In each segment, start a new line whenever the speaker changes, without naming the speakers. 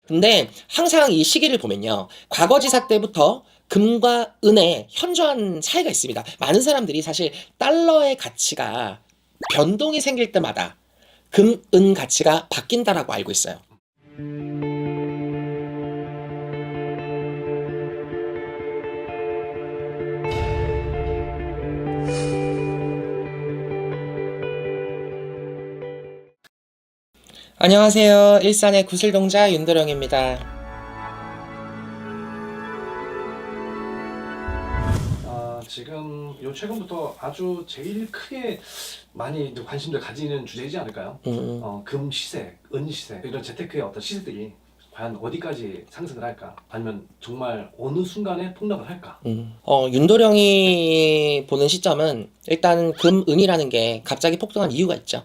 근데 항상 이 시기를 보면요, 과거지사 때부터 금과 은의 현저한 차이가 있습니다. 많은 사람들이 사실 달러의 가치가 변동이 생길 때마다 금, 은 가치가 바뀐다라고 알고 있어요. 안녕하세요. 일산의 구슬동자 윤도령입니다.
지금 요 최근부터 아주 제일 크게 많이 이제 관심들 가지는 주제이지 않을까요? 금 시세, 은 시세, 이런 재테크의 어떤 시세들이 과연 어디까지 상승을 할까? 아니면 정말 어느 순간에 폭락을 할까?
윤도령이 보는 시점은 일단 금, 은이라는 게 갑자기 폭등한 이유가 있죠.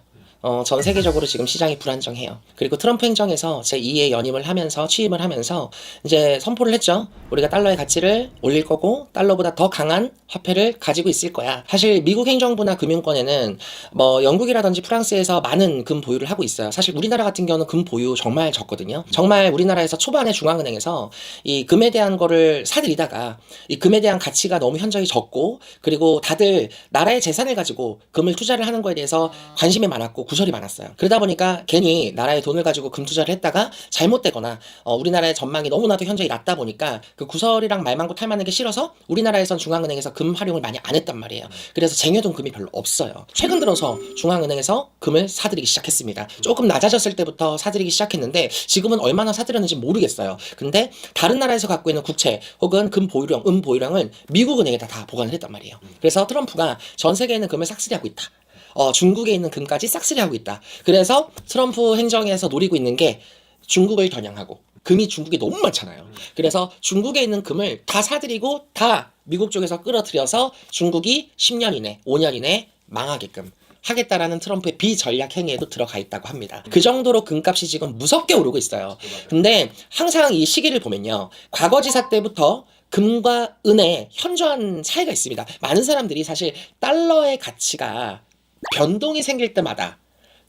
전 세계적으로 지금 시장이 불안정해요. 그리고 트럼프 행정에서 제2의 연임을 하면서 취임을 하면서 이제 선포를 했죠. 우리가 달러의 가치를 올릴 거고 달러보다 더 강한 화폐를 가지고 있을 거야. 사실 미국 행정부나 금융권에는 뭐 영국이라든지 프랑스에서 많은 금 보유를 하고 있어요. 사실 우리나라 같은 경우는 금 보유 정말 적거든요. 정말 우리나라에서 초반에 중앙은행에서 이 금에 대한 거를 사들이다가 이 금에 대한 가치가 너무 현저히 적고, 그리고 다들 나라의 재산을 가지고 금을 투자를 하는 거에 대해서 관심이 많았고 구설이 많았어요. 그러다 보니까 괜히 나라의 돈을 가지고 금 투자를 했다가 잘못되거나 우리나라의 전망이 너무나도 현저히 낮다 보니까 그 구설이랑 말망고 탈만한 게 싫어서 우리나라에선 중앙은행에서 금 활용을 많이 안 했단 말이에요. 그래서 쟁여둔 금이 별로 없어요. 최근 들어서 중앙은행에서 금을 사들이기 시작했습니다. 조금 낮아졌을 때부터 사들이기 시작했는데 지금은 얼마나 사들였는지 모르겠어요. 근데 다른 나라에서 갖고 있는 국채 혹은 금 보유량, 은 보유량을 미국 은행에다 다 보관을 했단 말이에요. 그래서 트럼프가 전 세계에 있는 금을 싹쓸이하고 있다. 중국에 있는 금까지 싹쓸이하고 있다. 그래서 트럼프 행정에서 노리고 있는 게 중국을 겨냥하고, 금이 중국에 너무 많잖아요. 그래서 중국에 있는 금을 다 사들이고 다 미국 쪽에서 끌어들여서 중국이 10년 이내, 5년 이내 망하게끔 하겠다라는 트럼프의 비전략 행위에도 들어가 있다고 합니다. 그 정도로 금값이 지금 무섭게 오르고 있어요. 근데 항상 이 시기를 보면요, 과거지사 때부터 금과 은의 현저한 차이가 있습니다. 많은 사람들이 사실 달러의 가치가 변동이 생길 때마다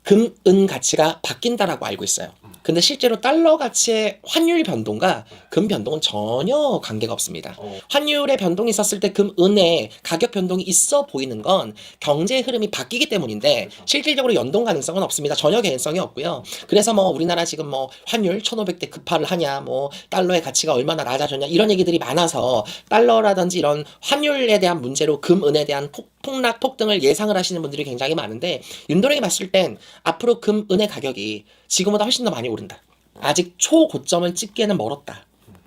금, 은 가치가 바뀐다라고 알고 있어요. 근데 실제로 달러 가치의 환율 변동과 금 변동은 전혀 관계가 없습니다. 환율의 변동이 있었을 때 금, 은의 가격 변동이 있어 보이는 건 경제의 흐름이 바뀌기 때문인데 실질적으로 연동 가능성은 없습니다. 전혀 개연성이 없고요. 그래서 뭐 우리나라 지금 뭐 환율 1500대 급파를 하냐, 뭐 달러의 가치가 얼마나 낮아졌냐, 이런 얘기들이 많아서 달러라든지 이런 환율에 대한 문제로 금, 은에 대한 폭락, 폭등을 예상을 하시는 분들이 굉장히 많은데, 윤도령이 봤을 땐 앞으로 금, 은의 가격이 지금보다 훨씬 더 많이 오른다. 아직 초고점을 찍기에는 멀었다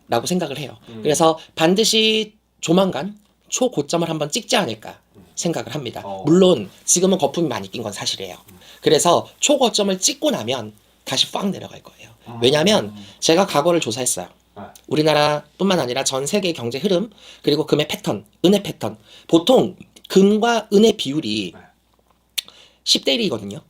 라고 생각을 해요. 그래서 반드시 조만간 초고점을 한번 찍지 않을까 생각을 합니다. 물론 지금은 거품이 많이 낀 건 사실이에요. 그래서 초고점을 찍고 나면 다시 빡 내려갈 거예요. 왜냐하면 제가 과거를 조사했어요. 우리나라뿐만 아니라 전 세계 경제 흐름, 그리고 금의 패턴, 은의 패턴. 보통 금과 은의 비율이 10대 1이거든요.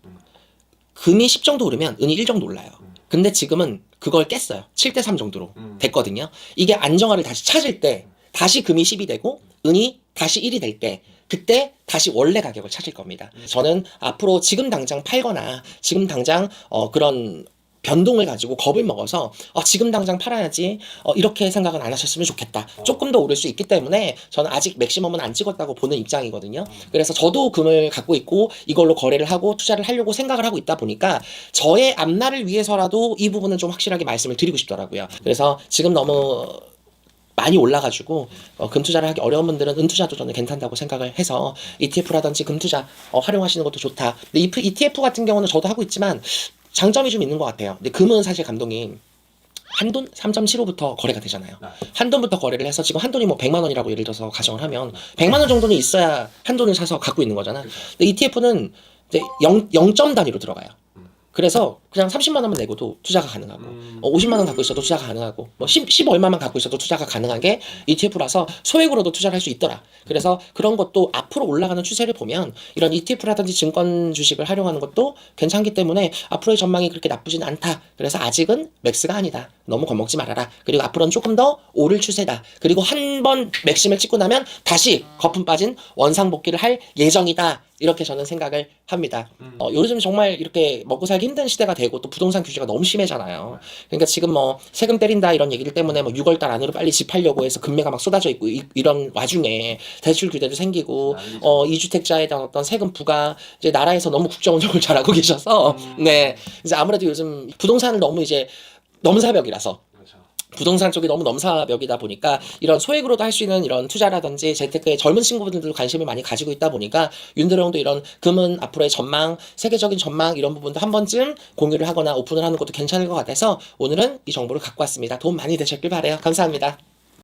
금이 10 정도 오르면 은이 1 정도 올라요. 근데 지금은 그걸 깼어요. 7대 3 정도로 됐거든요. 이게 안정화를 다시 찾을 때 다시 금이 10이 되고 은이 다시 1이 될 때, 그때 다시 원래 가격을 찾을 겁니다. 저는 앞으로 지금 당장 팔거나 지금 당장 그런 변동을 가지고 겁을 먹어서 지금 당장 팔아야지 이렇게 생각은 안 하셨으면 좋겠다. 조금 더 오를 수 있기 때문에 저는 아직 맥시멈은 안 찍었다고 보는 입장이거든요. 그래서 저도 금을 갖고 있고 이걸로 거래를 하고 투자를 하려고 생각을 하고 있다 보니까 저의 앞날을 위해서라도 이 부분은 좀 확실하게 말씀을 드리고 싶더라고요. 그래서 지금 너무 많이 올라가지고 금 투자를 하기 어려운 분들은 은 투자도 저는 괜찮다고 생각을 해서 ETF라든지 금 투자 활용하시는 것도 좋다. 근데 ETF 같은 경우는 저도 하고 있지만 장점이 좀 있는 것 같아요. 근데 금은 사실 감독님 한돈 3.75부터 거래가 되잖아요. 한돈부터 거래를 해서 지금 한돈이 뭐 100만 원이라고 예를 들어서 가정을 하면 100만 원 정도는 있어야 한돈을 사서 갖고 있는 거잖아. 근데 ETF는 이제 0점 단위로 들어가요. 그래서 그냥 30만 원만 내고도 투자가 가능하고 50만 원 갖고 있어도 투자가 가능하고 뭐 10 얼마만 갖고 있어도 투자가 가능한 게 ETF라서 소액으로도 투자를 할 수 있더라. 그래서 그런 것도 앞으로 올라가는 추세를 보면 이런 ETF라든지 증권 주식을 활용하는 것도 괜찮기 때문에 앞으로의 전망이 그렇게 나쁘진 않다. 그래서 아직은 맥스가 아니다. 너무 겁먹지 말아라. 그리고 앞으로는 조금 더 오를 추세다. 그리고 한 번 맥심을 찍고 나면 다시 거품 빠진 원상복귀를 할 예정이다 이렇게 저는 생각을 합니다. 요즘 정말 이렇게 먹고 살기 힘든 시대가 되고 또 부동산 규제가 너무 심해잖아요. 그러니까 지금 뭐 세금 때린다 이런 얘기들 때문에 뭐 6월 달 안으로 빨리 집하려고 해서 금매가 막 쏟아져 있고 이런 와중에 대출 규제도 생기고 이주택자에 대한 어떤 세금 부과 이제 나라에서 너무 국정 운영을 잘하고 계셔서 네 이제 아무래도 요즘 부동산을 너무 이제 넘사벽이라서
그렇죠.
부동산 쪽이 너무 넘사벽이다 보니까 이런 소액으로도 할 수 있는 이런 투자라든지 재테크에 젊은 친구분들도 관심을 많이 가지고 있다 보니까 윤드령도 이런 금은 앞으로의 전망, 세계적인 전망 이런 부분도 한 번쯤 공유를 하거나 오픈을 하는 것도 괜찮을 것 같아서 오늘은 이 정보를 갖고 왔습니다. 도움 많이 되셨길 바라요. 감사합니다.